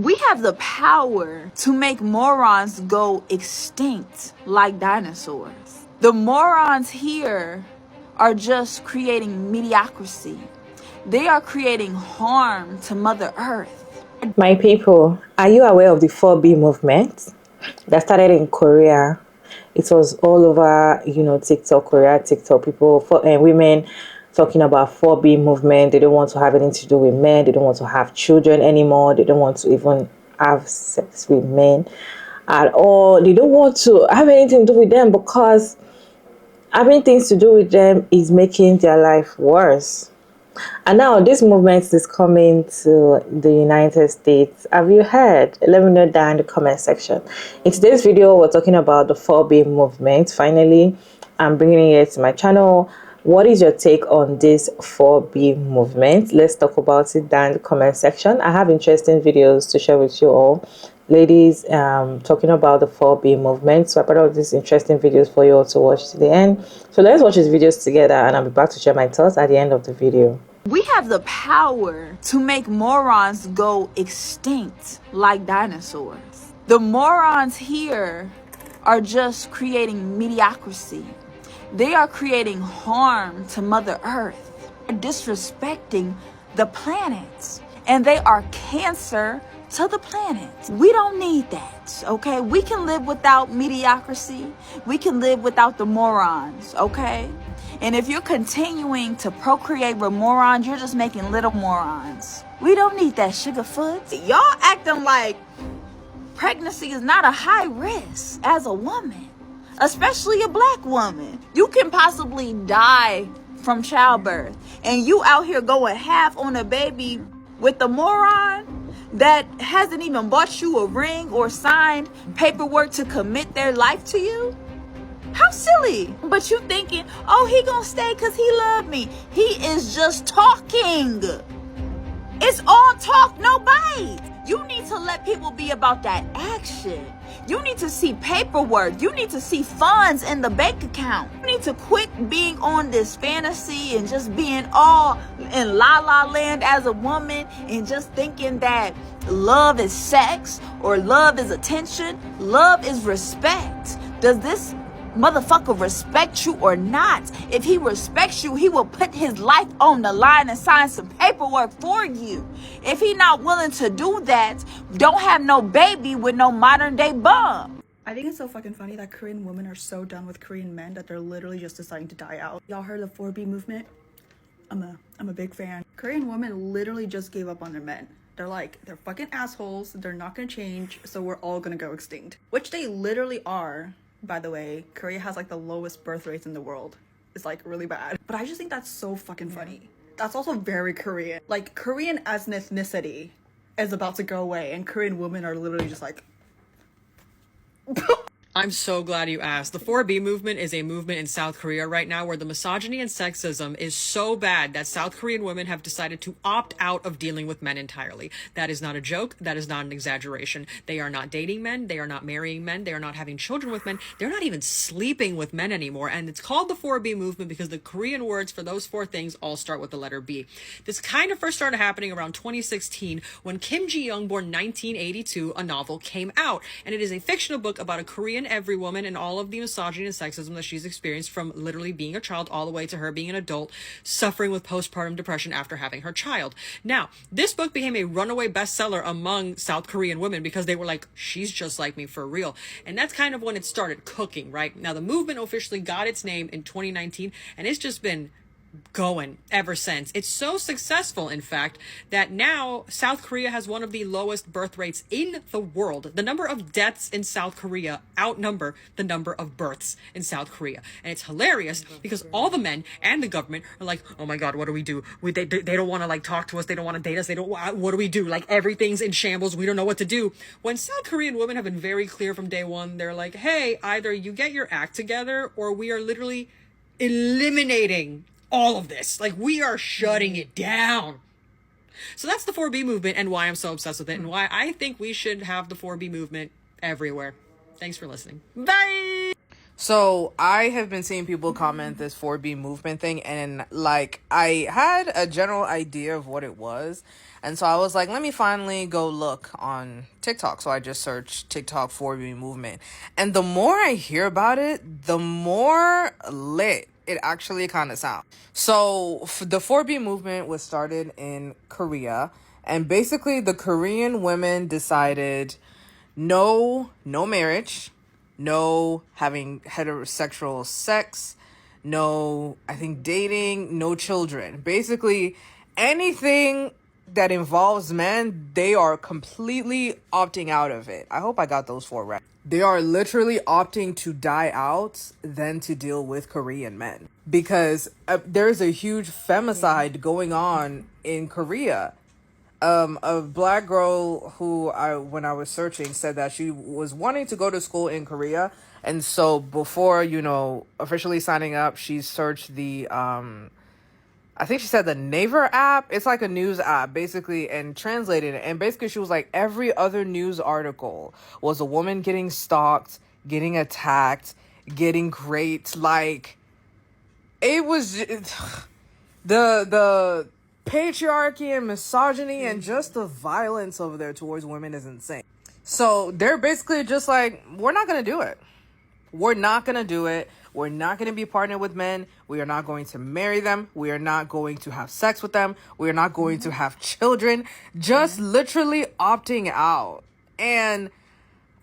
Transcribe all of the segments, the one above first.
We have the power to make morons go extinct like dinosaurs. The morons here are just creating mediocrity. They are creating harm to Mother Earth. My people, are you aware of the 4B movement that started in Korea? It was all over, TikTok, Korea, TikTok, people, women talking about 4B movement. They don't want to have anything to do with men. They don't want to have children anymore. They don't want to even have sex with men at all. They don't want to have anything to do with them because having things to do with them is making their life worse. And now this movement is coming to the United States. Have you heard? Let me know down in the comment section. In today's video, we're talking about the 4B movement. Finally, I'm bringing it to my channel. What is your take on this 4B movement? Let's talk about it down in the comment section. I have interesting videos to share with you all. Ladies, talking about the 4B movement. So I put out these interesting videos for you all to watch to the end. So let's watch these videos together and I'll be back to share my thoughts at the end of the video. We have the power to make morons go extinct like dinosaurs. The morons here are just creating mediocrity. They are creating harm to Mother Earth. They're disrespecting the planet. And they are cancer to the planet. We don't need that, okay? We can live without mediocrity. We can live without the morons, okay? And if you're continuing to procreate with morons, you're just making little morons. We don't need that sugarfoot. Y'all acting like pregnancy is not a high risk as a woman, especially a black woman. You can possibly die from childbirth, and you out here going half on a baby with the moron that hasn't even bought you a ring or signed paperwork to commit their life to you? How silly. But you thinking, oh, he gonna stay because he loved me. He is just talking. It's all talk, no bite. You need to let people be about that action. You need to see paperwork. You need to see funds in the bank account. You need to quit being on this fantasy and just being all in la la land as a woman and just thinking that love is sex or love is attention. Love is respect. Does this motherfucker respect you or not? If he respects you, he will put his life on the line and sign some paperwork for you. If he not willing to do that, don't have no baby with no modern day bum. I think it's so fucking funny that Korean women are so done with Korean men that they're literally just deciding to die out. Y'all heard of the 4B movement? I'm a big fan. Korean women literally just gave up on their men. They're like, they're fucking assholes. They're not gonna change, so we're all gonna go extinct. Which they literally are. By the way, Korea has like the lowest birth rates in the world. It's like really bad. But I just think that's so fucking funny. That's also very Korean. Like, Korean as an ethnicity is about to go away, and Korean women are literally just like I'm so glad you asked. The 4B movement is a movement in South Korea right now where the misogyny and sexism is so bad that South Korean women have decided to opt out of dealing with men entirely. That is not a joke. That is not an exaggeration. They are not dating men. They are not marrying men. They are not having children with men. They're not even sleeping with men anymore. And it's called the 4B movement because the Korean words for those four things all start with the letter B. This kind of first started happening around 2016 when Kim Ji-young, born 1982, a novel came out. And it is a fictional book about a Korean every woman and all of the misogyny and sexism that she's experienced from literally being a child all the way to her being an adult, suffering with postpartum depression after having her child. Now, this book became a runaway bestseller among South Korean women because they were like, she's just like me for real. And that's kind of when it started cooking, right? Now, the movement officially got its name in 2019, and it's just been going ever since. It's so successful, in fact, that now South Korea has one of the lowest birth rates in the world. The number of deaths in South Korea outnumber the number of births in South Korea. And it's hilarious because all the men and the government are like, oh my God, what do we do? They don't want to like talk to us. They don't want to date us. What do we do? Like, everything's in shambles. We don't know what to do. When South Korean women have been very clear from day one, they're like, hey, either you get your act together or we are literally eliminating all of this. Like, we are shutting it down. So that's the 4B movement and why I'm so obsessed with it and why I think we should have the 4B movement everywhere. Thanks for listening. Bye! So I have been seeing people comment this 4B movement thing, and like I had a general idea of what it was. And so I was like, let me finally go look on TikTok. So I just searched TikTok 4B movement. And the more I hear about it, the more lit it actually kind of sounds. So the 4B movement was started in Korea. And basically the Korean women decided no marriage, no having heterosexual sex, no, I think, dating, no children. Basically, anything that involves men, they are completely opting out of it. I hope I got those four right. They are literally opting to die out than to deal with Korean men. Because there's a huge femicide going on in Korea. A black girl who when I was searching, said that she was wanting to go to school in Korea, and so before officially signing up, she searched the I think she said the Naver app. It's like a news app basically, and translated it, and basically she was like, every other news article was a woman getting stalked, getting attacked, getting raped. Like, it was the patriarchy and misogyny and just the violence over there towards women is insane. So they're basically just like, we're not going to do it. We're not going to do it. We're not going to be partnered with men. We are not going to marry them. We are not going to have sex with them. We are not going to have children. Just literally opting out. And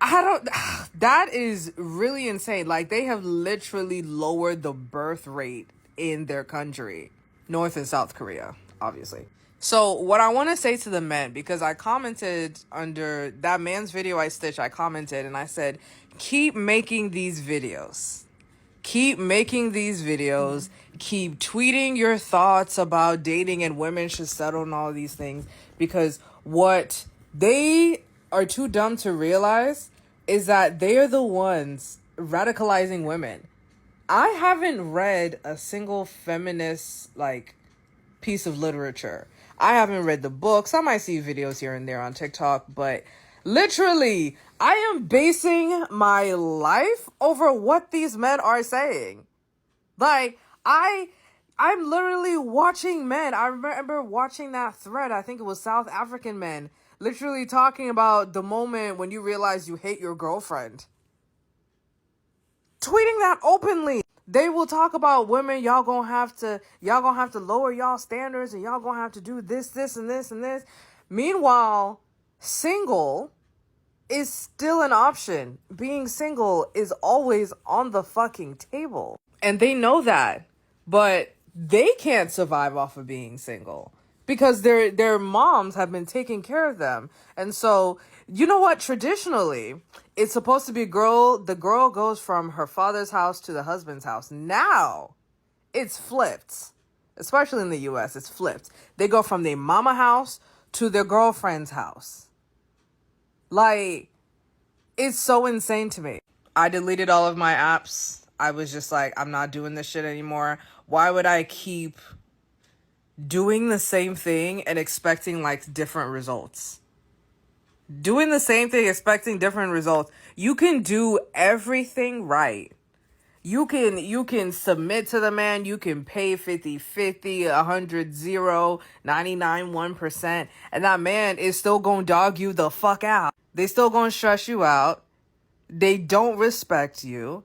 that is really insane. Like, they have literally lowered the birth rate in their country. North and South Korea, obviously. So what I want to say to the men, because I commented under that man's video I stitched, I commented and I said, keep making these videos. Keep making these videos. Keep tweeting your thoughts about dating and women should settle and all these things. Because what they are too dumb to realize is that they are the ones radicalizing women. I haven't read a single feminist piece of literature. I haven't read the books. I might see videos here and there on TikTok, but literally, I am basing my life over what these men are saying. Like, I'm literally watching men. I remember watching that thread. I think it was South African men literally talking about the moment when you realize you hate your girlfriend. Tweeting that openly. They will talk about women, y'all gonna have to lower y'all standards and y'all gonna have to do this, and this, and this. Meanwhile, single is still an option. Being single is always on the fucking table. And they know that. But they can't survive off of being single. Because their moms have been taking care of them. And so, you know what? Traditionally, it's supposed to be the girl goes from her father's house to the husband's house. Now, it's flipped. Especially in the US, it's flipped. They go from their mama house to their girlfriend's house. Like, it's so insane to me. I deleted all of my apps. I was just like, I'm not doing this shit anymore. Why would I keep doing the same thing and expecting different results? Doing the same thing, expecting different results. You can do everything right. You can submit to the man. You can pay 50-50, 100-0, 99-1%. And that man is still gonna dog you the fuck out. They still gonna stress you out. They don't respect you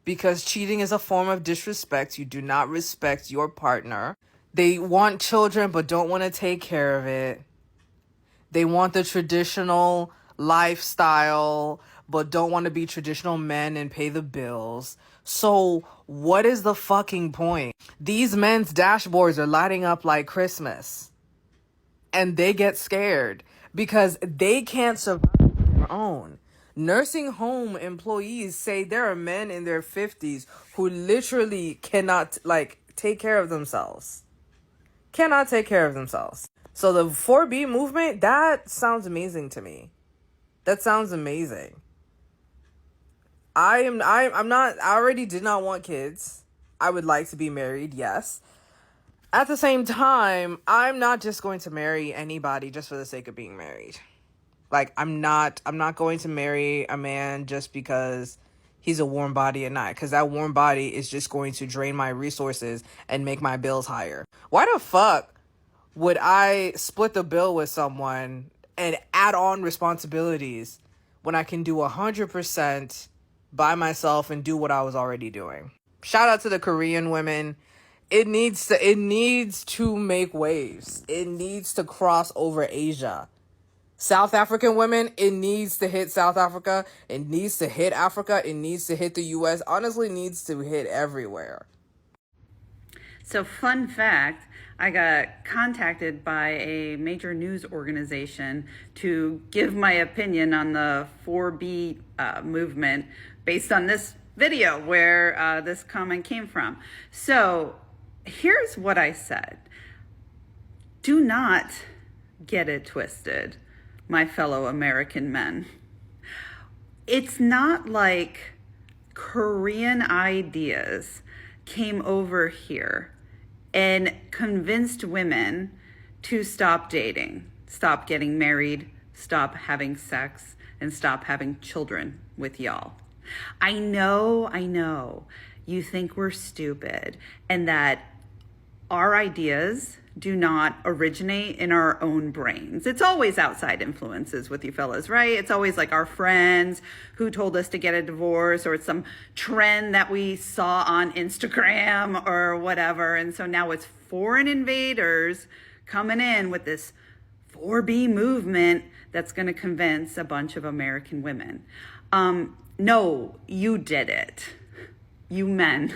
because cheating is a form of disrespect. You do not respect your partner. They want children but don't want to take care of it. They want the traditional lifestyle but don't want to be traditional men and pay the bills. So what is the fucking point? These men's dashboards are lighting up like Christmas. And they get scared because they can't survive on their own. Nursing home employees say there are men in their 50s who literally cannot take care of themselves. Cannot take care of themselves. So the 4B movement, that sounds amazing to me. That sounds amazing. I already did not want kids. I would like to be married, yes. At the same time, I'm not just going to marry anybody just for the sake of being married. I'm not going to marry a man just because he's a warm body at night, because that warm body is just going to drain my resources and make my bills higher. Why the fuck would I split the bill with someone and add on responsibilities when I can do 100% by myself and do what I was already doing? Shout out to the Korean women. It needs to make waves. It needs to cross over Asia. South African women, it needs to hit South Africa. It needs to hit Africa. It needs to hit the US. Honestly, needs to hit everywhere. So, fun fact, I got contacted by a major news organization to give my opinion on the 4B movement based on this video where this comment came from. So, here's what I said. Do not get it twisted, my fellow American men. It's not like Korean ideas came over here and convinced women to stop dating, stop getting married, stop having sex, and stop having children with y'all. I know you think we're stupid and that our ideas do not originate in our own brains. It's always outside influences with you fellas, right? It's always like our friends who told us to get a divorce, or it's some trend that we saw on Instagram or whatever. And so now it's foreign invaders coming in with this 4B movement that's going to convince a bunch of American women. No, you did it. You men.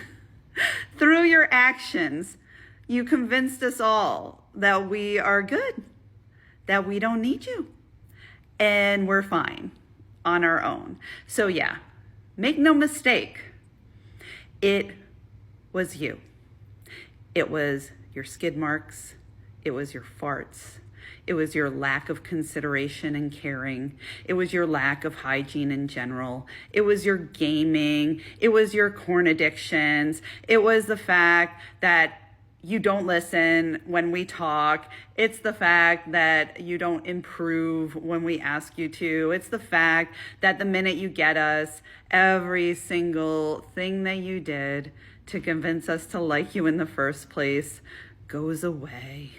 Through your actions, you convinced us all that we are good, that we don't need you, and we're fine on our own. So yeah, make no mistake, it was you. It was your skid marks. It was your farts. It was your lack of consideration and caring. It was your lack of hygiene in general. It was your gaming. It was your corn addictions. It was the fact that you don't listen when we talk. It's the fact that you don't improve when we ask you to. It's the fact that the minute you get us, every single thing that you did to convince us to like you in the first place goes away.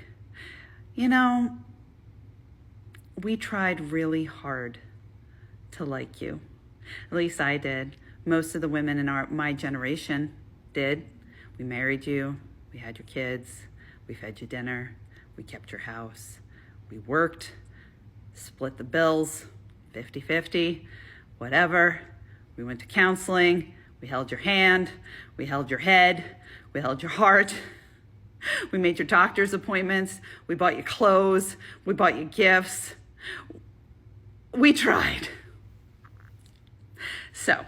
You know, we tried really hard to like you. At least I did. Most of the women in my generation did. We married you. We had your kids, we fed you dinner, we kept your house, we worked, split the bills, 50-50, whatever. We went to counseling, we held your hand, we held your head, we held your heart. We made your doctor's appointments, we bought you clothes, we bought you gifts. We tried. So,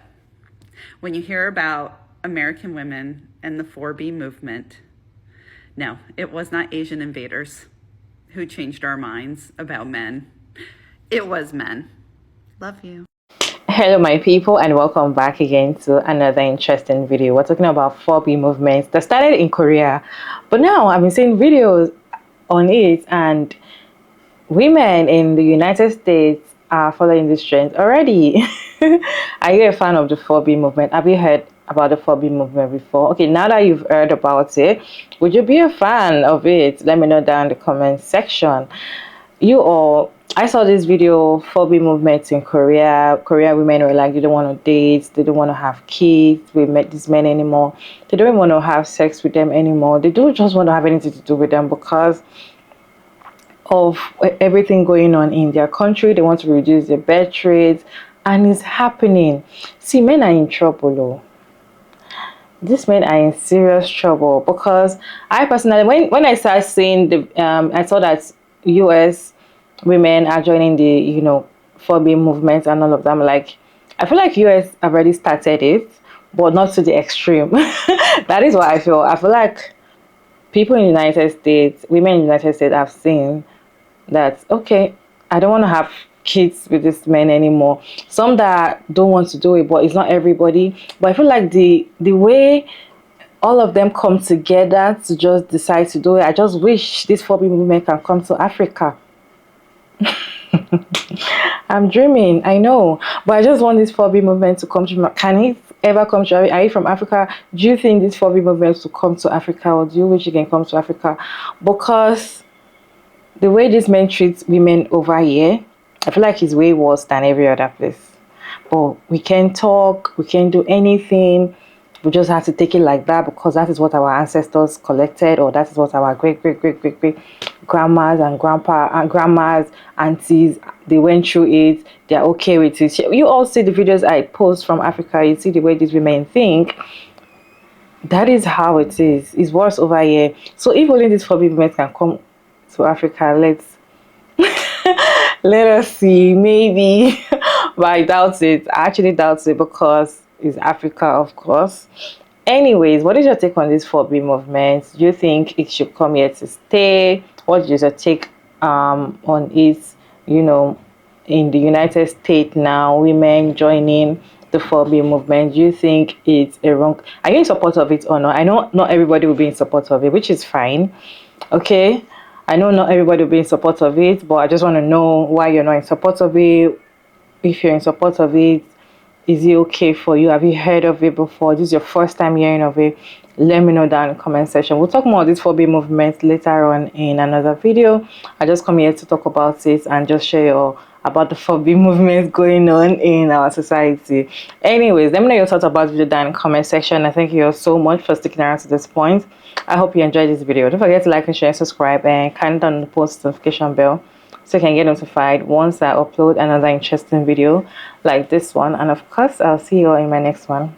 when you hear about American women and the 4B movement, no, it was not Asian invaders who changed our minds about men. It was men. Love you. Hello my people, and welcome back again to another interesting video. We're talking about 4B movements that started in Korea, but now I've been seeing videos on it, and women in the United States are following this trend already. Are you a fan of the 4B movement? Have you heard about the 4B movement before? Okay, now that you've heard about it, would you be a fan of it? Let me know down in the comment section. I saw this video, 4B movements in Korea. Korean women were like, they don't want to date, they don't want to have kids with these men anymore. They don't want to have sex with them anymore. They don't just want to have anything to do with them because of everything going on in their country. They want to reduce their birth rates, and it's happening. See, men are in trouble though. These men are in serious trouble, because I personally, when I started seeing I saw that US women are joining the 4B movement and all of them. Like, I feel like US have already started it, but not to the extreme. That is what I feel. I feel like people in the United States, women in the United States, have seen that, okay, I don't want to have kids with this men anymore. Some that don't want to do it, but it's not everybody. But I feel like the way all of them come together to just decide to do it, I just wish this 4B movement can come to Africa. I'm dreaming, I know, but I just want this 4B movement to come to. Can it ever come to Africa? Are you from Africa? Do you think this 4B movement will come to Africa, or do you wish it can come to Africa? Because the way these men treat women over here, I feel like it's way worse than every other place. But we can talk, we can do anything. We just have to take it like that because that is what our ancestors collected, or that is what our great grandmas and grandmas, aunties, they went through it. They're okay with it. You all see the videos I post from Africa. You see the way these women think. That is how it is. It's worse over here. So if only these 4B women can come to Africa, let us see, maybe. But I doubt it. I actually doubt it because it's Africa, of course. Anyways, what is your take on this 4B movement? Do you think it should come here to stay? What is your take on it, you know, in the United States now, women joining the 4B movement? Do you think it's a wrong? Are you in support of it or not? I know not everybody will be in support of it, which is fine. Okay, I know not everybody will be in support of it, but I just want to know why you're not in support of it. If you're in support of it, is it okay for you? Have you heard of it before? This is your first time hearing of it? Let me know down in the comment section. We'll talk more of this 4B movement later on in another video. I just come here to talk about it and just share about the 4B movement going on in our society. Anyways, let me know your thoughts about the video down in the comment section. I thank you all so much for sticking around to this point. I hope you enjoyed this video. Don't forget to like and share and subscribe, and kindly turn on the post notification bell so you can get notified once I upload another interesting video like this one. And of course, I'll see you all in my next one.